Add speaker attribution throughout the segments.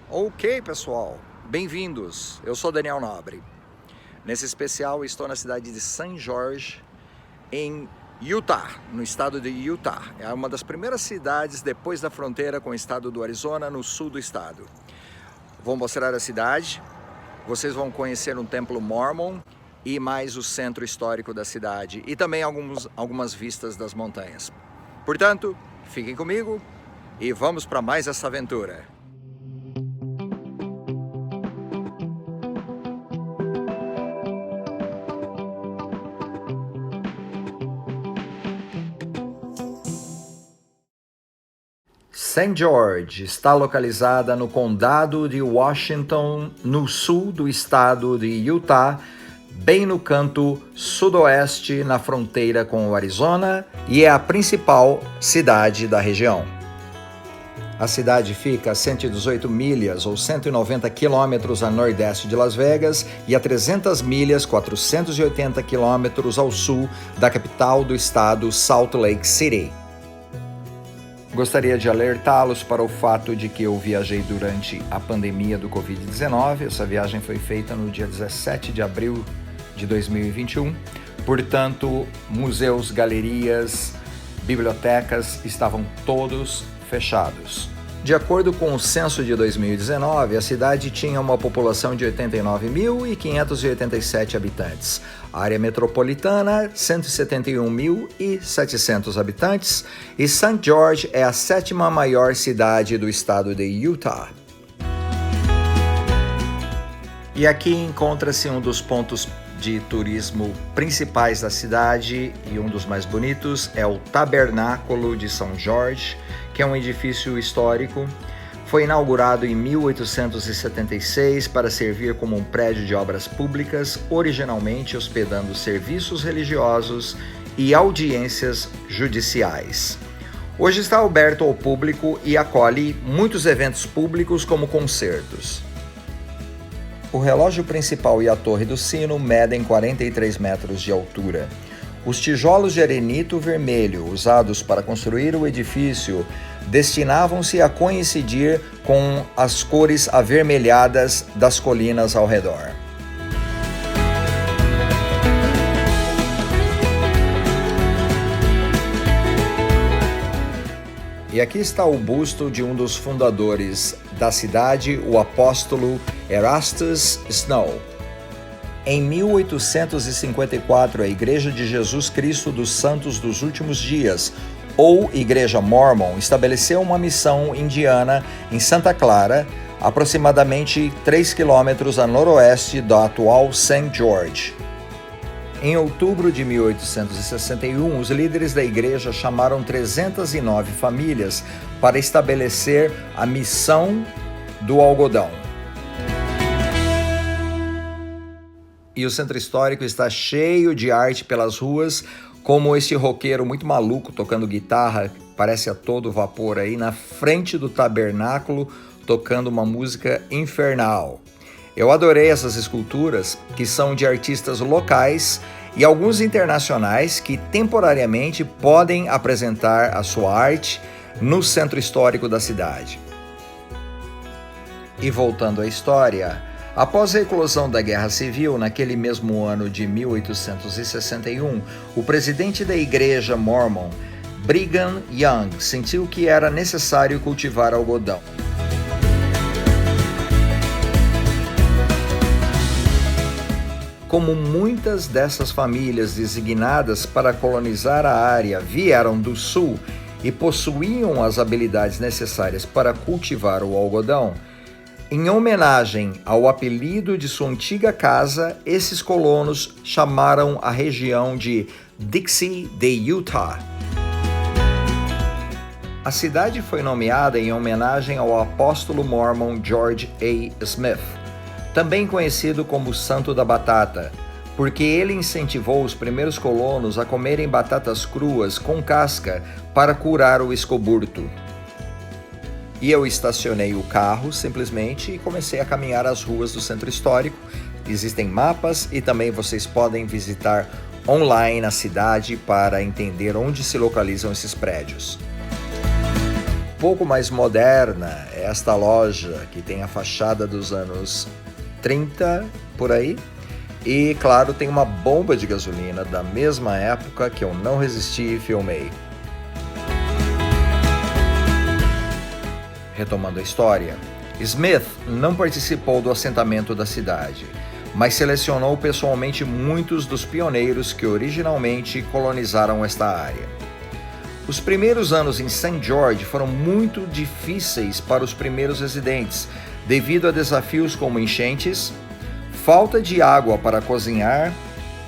Speaker 1: Ok, pessoal, bem-vindos. Eu sou Daniel Nobre. Nesse especial estou na cidade de St. George, em Utah, no estado de Utah. É uma das primeiras cidades depois da fronteira com o estado do Arizona, no sul do estado. Vou mostrar a cidade, vocês vão conhecer um templo Mormon e mais o centro histórico da cidade e também algumas vistas das montanhas. Portanto, fiquem comigo e vamos para mais essa aventura. St. George está localizada no condado de Washington, no sul do estado de Utah, bem no canto sudoeste na fronteira com o Arizona, e é a principal cidade da região. A cidade fica a 118 milhas ou 190 quilômetros a nordeste de Las Vegas e a 300 milhas, 480 quilômetros ao sul da capital do estado, Salt Lake City. Gostaria de alertá-los para o fato de que eu viajei durante a pandemia do Covid-19. Essa viagem foi feita no dia 17 de abril de 2021. Portanto, museus, galerias, bibliotecas estavam todos fechados. De acordo com o censo de 2019, a cidade tinha uma população de 89.587 habitantes. A área metropolitana, 171.700 habitantes. E St. George é a sétima maior cidade do estado de Utah. E aqui encontra-se um dos pontos de turismo principais da cidade e um dos mais bonitos é o Tabernáculo de São Jorge, que é um edifício histórico. Foi inaugurado em 1876 para servir como um prédio de obras públicas, originalmente hospedando serviços religiosos e audiências judiciais. Hoje está aberto ao público e acolhe muitos eventos públicos como concertos. O relógio principal e a torre do sino medem 43 metros de altura. Os tijolos de arenito vermelho usados para construir o edifício destinavam-se a coincidir com as cores avermelhadas das colinas ao redor. E aqui está o busto de um dos fundadores da cidade, o apóstolo Erastus Snow. Em 1854, a Igreja de Jesus Cristo dos Santos dos Últimos Dias, ou Igreja Mormon, estabeleceu uma missão indiana em Santa Clara, aproximadamente 3 quilômetros a noroeste da atual St. George. Em outubro de 1861, os líderes da igreja chamaram 309 famílias para estabelecer a missão do algodão. E o centro histórico está cheio de arte pelas ruas, como este roqueiro muito maluco tocando guitarra, parece a todo vapor aí, na frente do tabernáculo, tocando uma música infernal. Eu adorei essas esculturas, que são de artistas locais e alguns internacionais que temporariamente podem apresentar a sua arte no centro histórico da cidade. E voltando à história, após a eclosão da Guerra Civil, naquele mesmo ano de 1861, o presidente da Igreja Mormon, Brigham Young, sentiu que era necessário cultivar algodão. Como muitas dessas famílias designadas para colonizar a área vieram do sul e possuíam as habilidades necessárias para cultivar o algodão, em homenagem ao apelido de sua antiga casa, esses colonos chamaram a região de Dixie de Utah. A cidade foi nomeada em homenagem ao apóstolo mormon George A. Smith, também conhecido como Santo da Batata, porque ele incentivou os primeiros colonos a comerem batatas cruas com casca para curar o escoburto. E eu estacionei o carro simplesmente e comecei a caminhar as ruas do centro histórico. Existem mapas e também vocês podem visitar online a cidade para entender onde se localizam esses prédios. pouco mais moderna é esta loja, que tem a fachada dos anos 30, por aí. E, claro, tem uma bomba de gasolina da mesma época que eu não resisti e filmei. Retomando a história, Smith não participou do assentamento da cidade, mas selecionou pessoalmente muitos dos pioneiros que originalmente colonizaram esta área. Os primeiros anos em St. George foram muito difíceis para os primeiros residentes, devido a desafios como enchentes, falta de água para cozinhar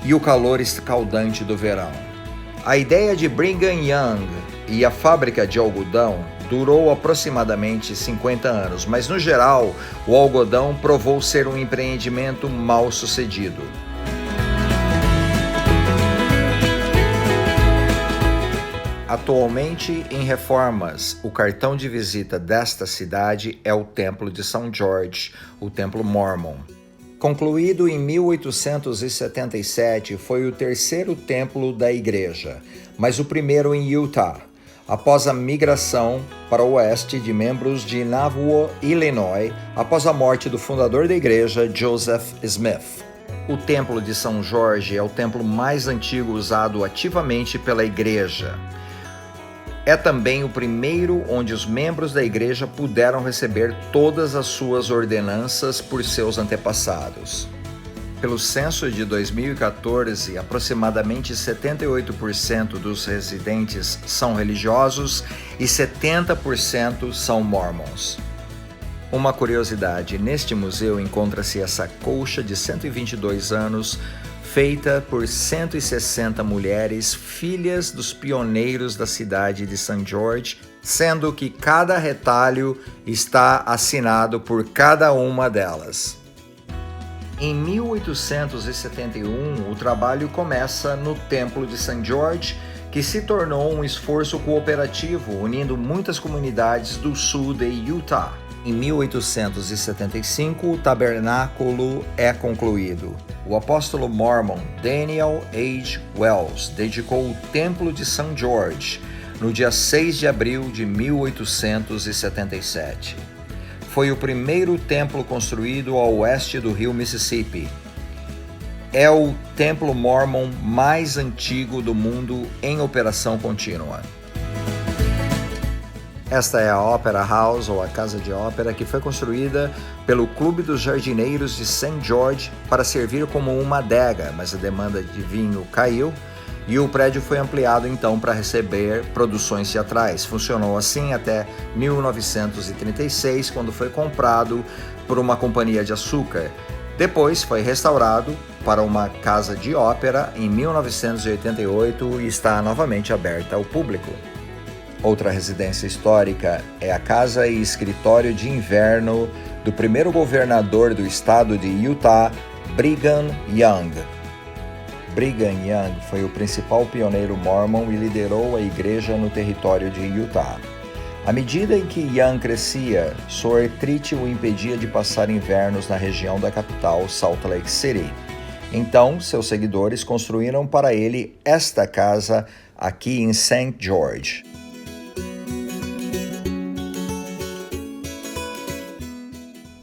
Speaker 1: e o calor escaldante do verão. A ideia de Brigham Young e a fábrica de algodão durou aproximadamente 50 anos, mas no geral o algodão provou ser um empreendimento mal sucedido. Atualmente em reformas, o cartão de visita desta cidade é o Templo de São George, o Templo Mormon. Concluído em 1877, foi o terceiro templo da igreja, mas o primeiro em Utah, após a migração para o oeste de membros de Nauvoo, Illinois, após a morte do fundador da igreja, Joseph Smith. O Templo de São Jorge é o templo mais antigo usado ativamente pela igreja. É também o primeiro onde os membros da igreja puderam receber todas as suas ordenanças por seus antepassados. Pelo censo de 2014, aproximadamente 78% dos residentes são religiosos e 70% são mormons. Uma curiosidade, neste museu encontra-se essa colcha de 122 anos, feita por 160 mulheres, filhas dos pioneiros da cidade de St. George, sendo que cada retalho está assinado por cada uma delas. Em 1871, o trabalho começa no Templo de St. George, que se tornou um esforço cooperativo, unindo muitas comunidades do sul de Utah. Em 1875, o tabernáculo é concluído. O apóstolo mormon Daniel H. Wells dedicou o Templo de St. George no dia 6 de abril de 1877. Foi o primeiro templo construído ao oeste do rio Mississippi. É o templo mormon mais antigo do mundo em operação contínua. Esta é a Opera House, ou a Casa de Ópera, que foi construída pelo Clube dos Jardineiros de St. George para servir como uma adega, mas a demanda de vinho caiu e o prédio foi ampliado então para receber produções teatrais. Funcionou assim até 1936, quando foi comprado por uma companhia de açúcar. Depois foi restaurado para uma casa de ópera em 1988 e está novamente aberta ao público. Outra residência histórica é a casa e escritório de inverno do primeiro governador do estado de Utah, Brigham Young. Brigham Young foi o principal pioneiro mormon e liderou a igreja no território de Utah. À medida em que Young crescia, sua artrite o impedia de passar invernos na região da capital, Salt Lake City. Então, seus seguidores construíram para ele esta casa aqui em St. George.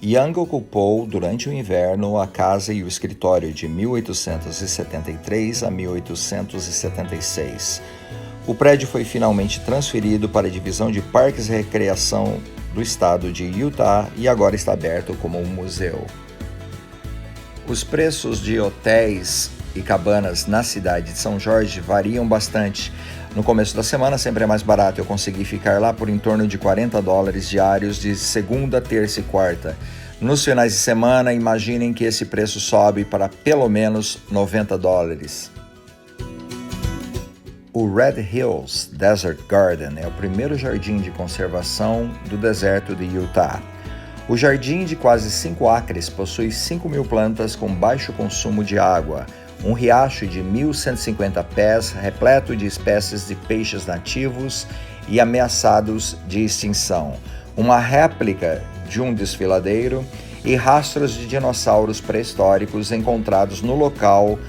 Speaker 1: Young ocupou durante o inverno a casa e o escritório de 1873 a 1876. O prédio foi finalmente transferido para a divisão de parques e recreação do estado de Utah e agora está aberto como um museu. Os preços de hotéis e cabanas na cidade de São Jorge variam bastante. No começo da semana sempre é mais barato, eu consegui ficar lá por em torno de $40 diários de segunda, terça e quarta. Nos finais de semana, imaginem que esse preço sobe para pelo menos $90. O Red Hills Desert Garden é o primeiro jardim de conservação do deserto de Utah. O jardim de quase 5 acres possui 5.000 plantas com baixo consumo de água, um riacho de 1.150 pés repleto de espécies de peixes nativos e ameaçados de extinção, uma réplica de um desfiladeiro e rastros de dinossauros pré-históricos encontrados no local,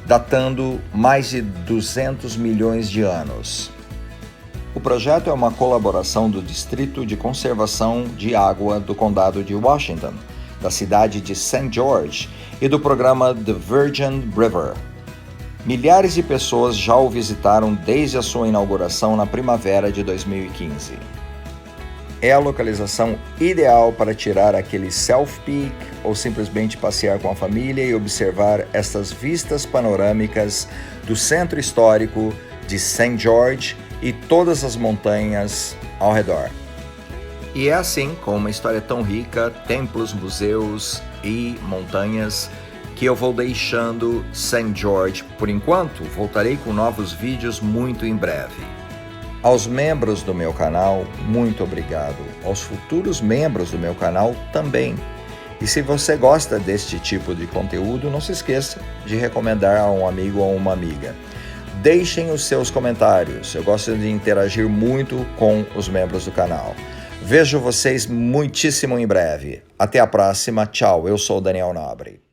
Speaker 1: datando mais de 200 milhões de anos. O projeto é uma colaboração do Distrito de Conservação de Água do Condado de Washington, da cidade de St. George e do programa The Virgin River. Milhares de pessoas já o visitaram desde a sua inauguração na primavera de 2015. É a localização ideal para tirar aquele self-peek ou simplesmente passear com a família e observar estas vistas panorâmicas do centro histórico de St. George e todas as montanhas ao redor. E é assim, com uma história tão rica, templos, museus e montanhas, que eu vou deixando St. George por enquanto. Voltarei com novos vídeos muito em breve. Aos membros do meu canal, muito obrigado. Aos futuros membros do meu canal também. E se você gosta deste tipo de conteúdo, não se esqueça de recomendar a um amigo ou uma amiga. Deixem os seus comentários. Eu gosto de interagir muito com os membros do canal. Vejo vocês muitíssimo em breve. Até a próxima. Tchau. Eu sou Daniel Nobre.